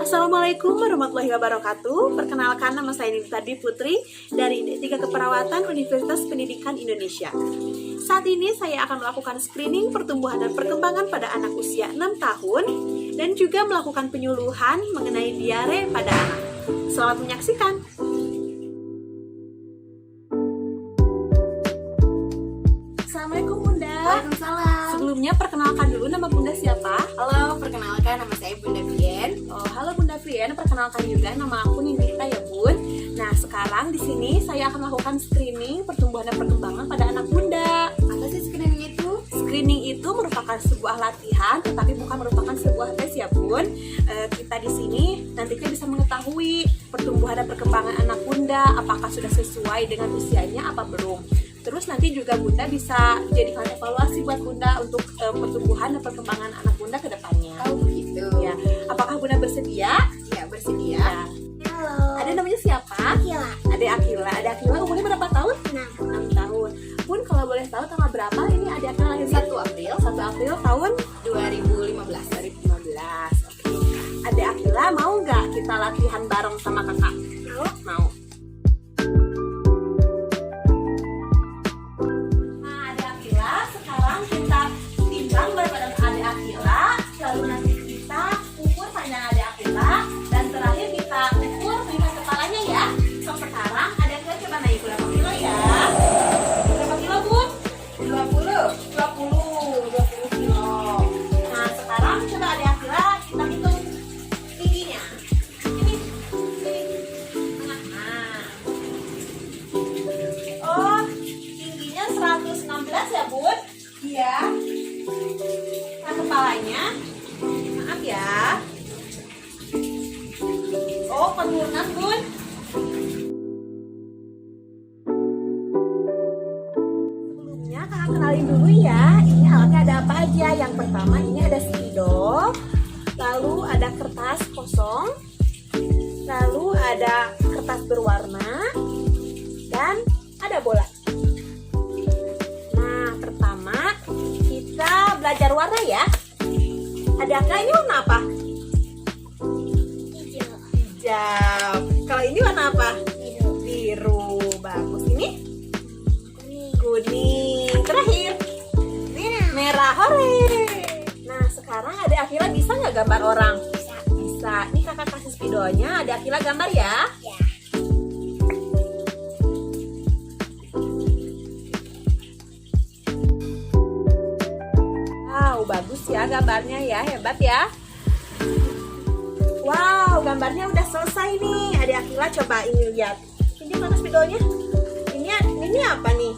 Assalamualaikum warahmatullahi wabarakatuh. Perkenalkan, nama saya Nita Dwi Putri dari D3 Keperawatan Universitas Pendidikan Indonesia. Saat ini saya akan melakukan screening pertumbuhan dan perkembangan pada anak usia 6 tahun dan juga melakukan penyuluhan mengenai diare pada anak. Selamat menyaksikan. Assalamualaikum Bunda. Waalaikumsalam. Sebelumnya perkenalkan dulu, nama Bunda siapa? Halo, perkenalkan nama saya Bunda Vien. Oh, halo Bunda Vien, perkenalkan juga nama aku Nindita ya Bun. Nah, sekarang di sini saya akan melakukan screening pertumbuhan dan perkembangan pada anak Bunda. Apa sih screening itu? Screening itu merupakan sebuah latihan, tetapi bukan merupakan sebuah tes ya Bun. Kita di sini nantinya bisa mengetahui pertumbuhan dan perkembangan anak Bunda, apakah sudah sesuai dengan usianya apa belum. Terus nanti juga Bunda bisa jadikan evaluasi buat Bunda untuk pertumbuhan dan perkembangan anak Bunda ke depannya. Oh begitu. Ya, apakah Bunda bersedia? Ya, bersedia. Halo. Ada namanya siapa? Akila. Ada Akila. Ada Akila umurnya berapa tahun? 6 tahun. Bun, kalau boleh tahu tanggal berapa ini Ada Akila lahir? 1 April 1 April tahun 2015. 2015. Oke. Ada Akila, mau nggak kita latihan bareng sama kakak? Mau. Nah, Ada Akila, sekarang kita timbang berat badan Ada Akila, lalu nanti kita ukur panjang Ada Akila, dan terakhir kita ukur tingkat kepalanya ya. So, sekarang Ada Akila coba naik berapa kilo ya? Berapa kilo Bun? 20 kilo. Nah, sekarang coba Ada Akila kita hitung tingginya. Ini. Nah. Oh, tingginya 116 ya Bun? Iya. Nah, kepalanya, maaf ya. Oh, penurunan Bun. Sebelumnya kakak kenalin dulu ya. Ini alatnya ada apa aja? Yang pertama ini ada spidol, lalu ada kertas kosong, lalu ada kertas berwarna, dan ada bola. Nah, pertama kita belajar warna ya. Ada Akila, ini warna apa? Hijau. Kalau ini warna apa? Biru. Bagus. Ini? Kuning. Terakhir? Merah. Hore. Nah, sekarang Ada Akila bisa nggak gambar orang? Bisa. Ini kakak kasih spidolnya. Ada Akila gambar ya? Ya. Wow, bagus ya gambarnya ya, hebat ya. Wow, gambarnya udah selesai nih. Ada Akila coba ini lihat. Ini mana spidolnya? Ini apa nih?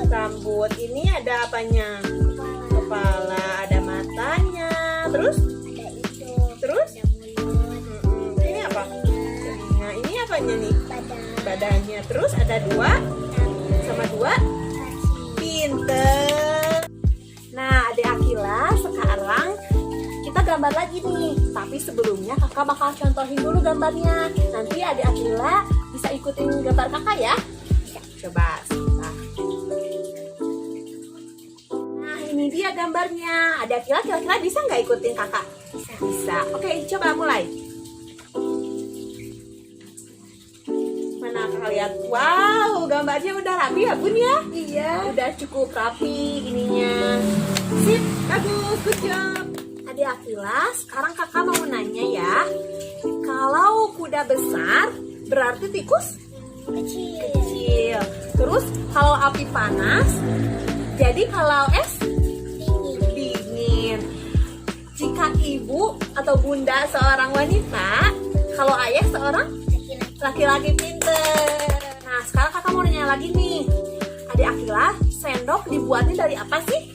Rambut. Ini ada apanya? Kepala, ada matanya. Terus? Terus? Ini apa? Telinga. Ini apanya nih? Badannya. Terus ada 2 sama 2. Pinter. Nah, Adik Akila, sekarang kita gambar lagi nih. Tapi sebelumnya kakak bakal contohin dulu gambarnya. Nanti Adik Akila bisa ikutin gambar kakak ya. Coba sebentar. Nah, ini dia gambarnya. Adik Akila kira-kira bisa nggak ikutin kakak? Bisa. Oke, coba mulai. Mana kakak lihat? Wow, gambarnya udah rapi ya Bun ya? Iya. Udah cukup rapi ininya. Sip, bagus, good job. Adik Akila, sekarang kakak mau nanya ya. Kalau kuda besar, berarti tikus kecil. Terus kalau api panas, jadi kalau es dingin. Jika ibu atau bunda seorang wanita, kalau ayah seorang laki-laki pinter. Nah, sekarang kakak mau nanya lagi nih. Adik Akila, sendok dibuatnya dari apa sih?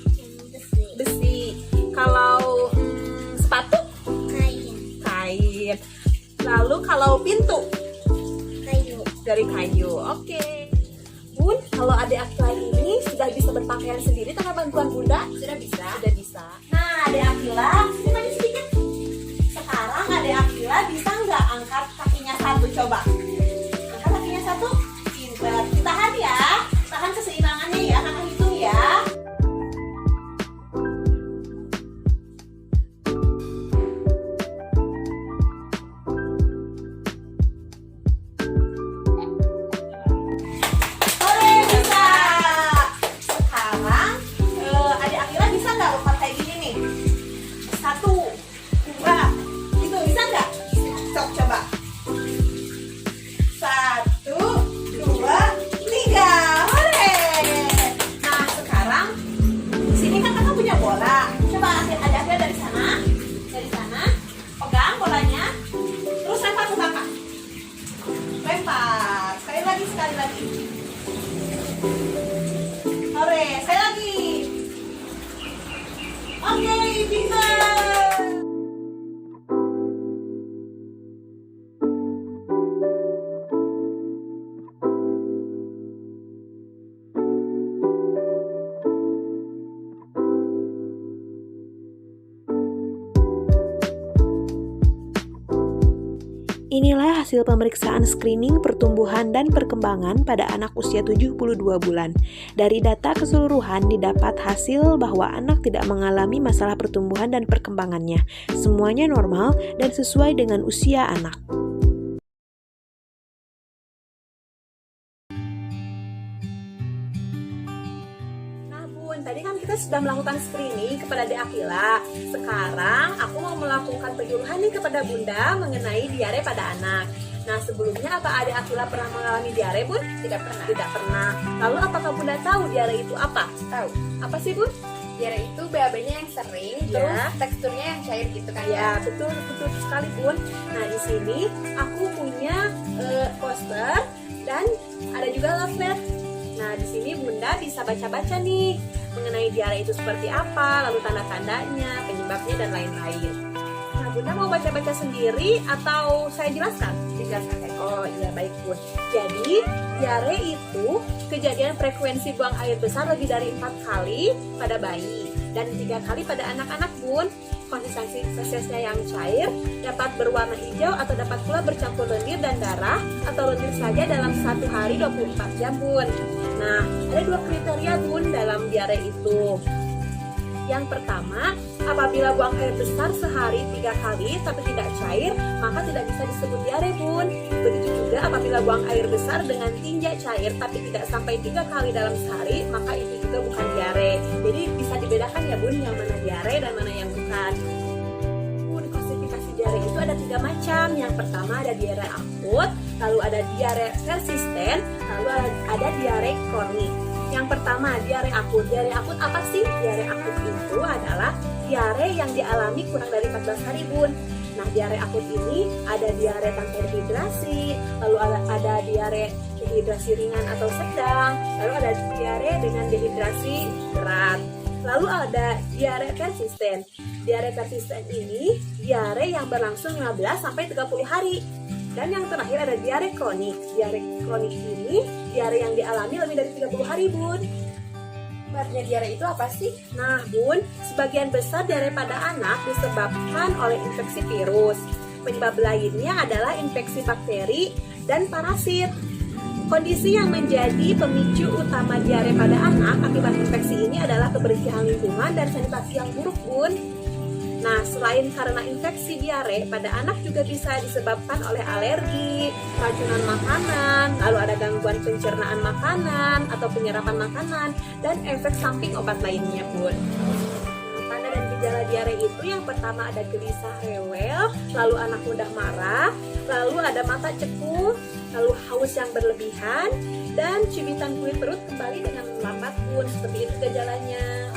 Besi. Kalau sepatu? Kain. Lalu kalau pintu? Dari kayu. Oke. Bun, kalau Adik Akila ini sudah bisa berpakaian sendiri tanpa bantuan bunda? Sudah bisa. Sudah bisa. Nah, Adik Akila, sini maju sedikit. Sekarang Adik Akila bisa nggak angkat kakinya satu? Coba. Angkat kakinya satu. Pinter. Ditahan Oke, saya lagi. Oke, pintar. Inilah hasil pemeriksaan screening pertumbuhan dan perkembangan pada anak usia 72 bulan. Dari data keseluruhan didapat hasil bahwa anak tidak mengalami masalah pertumbuhan dan perkembangannya. Semuanya normal dan sesuai dengan usia anak. Nah Bun, tadi kan kita sudah melakukan screening kepada Dek Akila. Sekarang aku mau melakukan penyuluhan nih kepada Bunda mengenai diare pada anak. Nah sebelumnya apa Dek Akila pernah mengalami diare Bun? Tidak pernah. Tidak pernah. Lalu apakah Bunda tahu diare itu apa? Tahu. Apa sih Bun? Diare itu BAB-nya yang sering, Ya. terus teksturnya yang cair gitu kan Ya betul sekali Bun. Nah di sini aku punya poster dan ada juga leaflet. Nah di sini Bunda bisa baca-baca nih mengenai diare itu seperti apa, lalu tanda-tandanya, penyebabnya dan lain-lain. Nah Bunda mau baca-baca sendiri atau saya jelaskan? Dijelaskan kan? Oh iya baik Bun. Jadi diare itu kejadian frekuensi buang air besar lebih dari 4 kali pada bayi dan 3 kali pada anak-anak Bun. Konsistensi fesesnya yang cair dapat berwarna hijau atau dapat pula bercampur lendir dan darah atau lendir saja dalam 1 hari 24 jam Bun. Nah ada 2 kriteria Bun dalam diare itu. Yang pertama, apabila buang air besar sehari 3 kali tapi tidak cair, maka tidak bisa disebut diare Bun. Begitu juga apabila buang air besar dengan tinja cair tapi tidak sampai 3 kali dalam sehari, maka itu juga bukan diare. Jadi bisa dibedakan ya Bun, yang mana diare dan mana yang bukan. Bun, klasifikasi diare itu ada 3 macam. Yang pertama ada diare akut, lalu ada diare persisten, lalu ada diare kronik. Yang pertama, diare akut. Diare akut apa sih? Diare akut itu adalah diare yang dialami kurang dari 14 hari Bun. Nah, diare akut ini ada diare tanpa dehidrasi, lalu ada diare dehidrasi ringan atau sedang, lalu ada diare dengan dehidrasi berat. Lalu ada diare persisten. Diare persisten ini diare yang berlangsung 15 sampai 30 hari. Dan yang terakhir ada diare kronik. Diare kronik ini diare yang dialami lebih dari 30 hari Bun. Sebenarnya diare itu apa sih? Nah Bun, sebagian besar diare pada anak disebabkan oleh infeksi virus. Penyebab lainnya adalah infeksi bakteri dan parasit. Kondisi yang menjadi pemicu utama diare pada anak akibat infeksi ini adalah kebersihan lingkungan dan sanitasi yang buruk Bun. Nah, selain karena infeksi diare, pada anak juga bisa disebabkan oleh alergi, keracunan makanan, lalu ada gangguan pencernaan makanan atau penyerapan makanan, dan efek samping obat lainnya Bun. Tanda dan gejala diare itu yang pertama ada gelisah rewel, lalu anak mudah marah, lalu ada mata cekung, lalu haus yang berlebihan, dan cubitan kulit perut kembali dengan lambat Bun. Seperti itu gejalanya.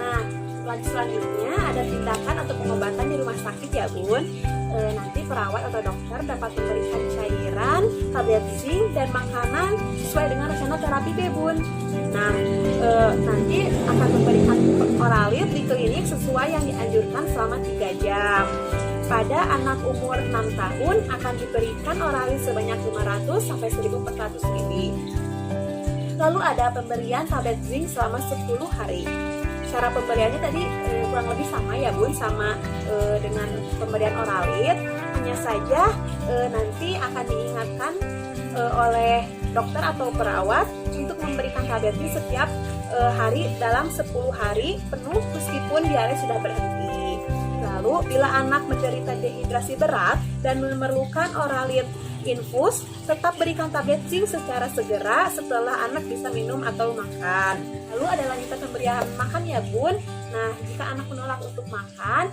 Nah, selanjutnya ada tindakan atau pengobatan di rumah sakit ya Bun. Nanti perawat atau dokter dapat memberikan cairan, tablet zinc, dan makanan sesuai dengan rencana terapi deh Bun. Nah, nanti akan memberikan oralit di klinik sesuai yang dianjurkan selama 3 jam. Pada anak umur 6 tahun akan diberikan oralit sebanyak 500 sampai 1400 ml. Lalu ada pemberian tablet zinc selama 10 hari. Cara pemberiannya tadi kurang lebih sama ya Bun, sama dengan pemberian oralit, hanya saja nanti akan diingatkan oleh dokter atau perawat untuk memberikan tablet ini setiap hari dalam 10 hari penuh meskipun diare sudah berhenti. Lalu bila anak menderita dehidrasi berat dan memerlukan oralit infus, tetap berikan tablet zinc secara segera setelah anak bisa minum atau makan. Lalu ada lanjutan pemberian makan ya Bun. Nah, jika anak menolak untuk makan,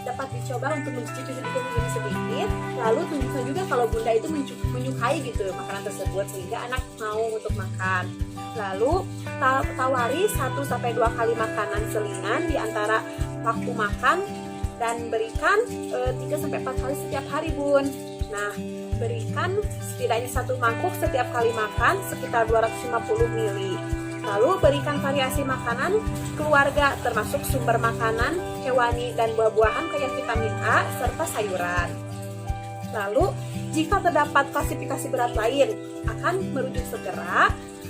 dapat dicoba untuk mencicipi sedikit demi sedikit. Lalu tunjukkan juga kalau Bunda itu menyukai gitu makanan tersebut sehingga anak mau untuk makan. Lalu tawari 1-2 kali makanan selingan di antara waktu makan dan berikan 3-4 kali setiap hari Bun. Nah, berikan setidaknya 1 mangkuk setiap kali makan sekitar 250 ml. Lalu berikan variasi makanan keluarga termasuk sumber makanan hewani dan buah-buahan kaya vitamin A serta sayuran. Lalu jika terdapat klasifikasi berat lain akan merujuk segera.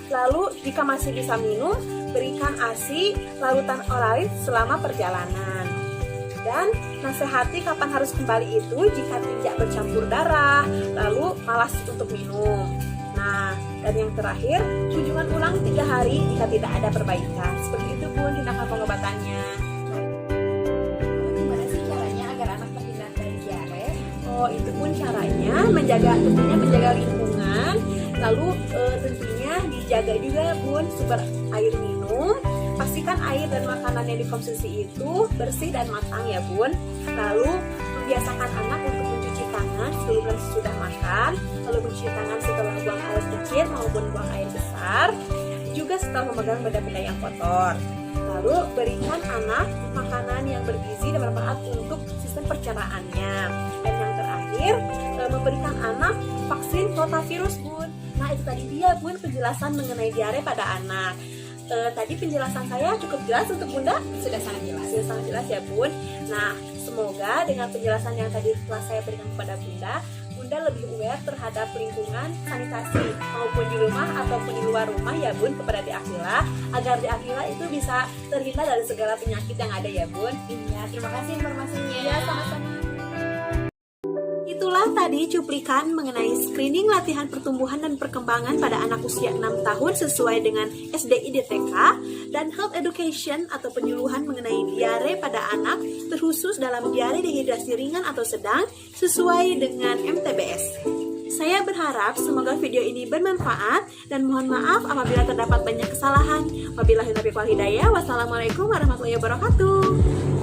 Lalu jika masih bisa minum, berikan ASI larutan oralis selama perjalanan. Dan nasihati kapan harus kembali itu jika tidak bercampur darah, lalu malas untuk minum. Nah, dan yang terakhir, kunjungan ulang 3 hari jika tidak ada perbaikan. Seperti itu Bun tindakan pengobatannya. Gimana sih caranya agar anak terhindar dari diare? Oh, itu pun caranya tentunya menjaga lingkungan, lalu tentunya dijaga juga Bun sumber air minum. Pastikan air dan makanan yang dikonsumsi itu bersih dan matang ya Bun. Lalu membiasakan anak untuk mencuci tangan sebelum dan sesudah makan, lalu mencuci tangan setelah buang air kecil maupun buang air besar, juga setelah memegang benda-benda yang kotor. Lalu berikan anak makanan yang bergizi dan bermanfaat untuk sistem pencernaannya. Dan yang terakhir, memberikan anak vaksin rotavirus Bun. Nah itu tadi dia Bun penjelasan mengenai diare pada anak. Tadi penjelasan saya cukup jelas untuk Bunda? Sudah sangat jelas. Sudah sangat jelas ya Bun. Nah semoga dengan penjelasan yang tadi telah saya berikan kepada Bunda lebih aware terhadap lingkungan sanitasi maupun di rumah ataupun di luar rumah ya Bun kepada Di Akila, agar Di Akila itu bisa terhindar dari segala penyakit yang ada ya Bun. Iya, terima kasih informasinya. Ya sama-sama. Itulah tadi cuplikan mengenai screening latihan pertumbuhan dan perkembangan pada anak usia 6 tahun sesuai dengan SDI-DTK dan health education atau penyuluhan mengenai diare pada anak terkhusus dalam diare dehidrasi ringan atau sedang sesuai dengan MTBS. Saya berharap semoga video ini bermanfaat dan mohon maaf apabila terdapat banyak kesalahan. Wabillahi taufiq wal hidayah. Wassalamualaikum warahmatullahi wabarakatuh.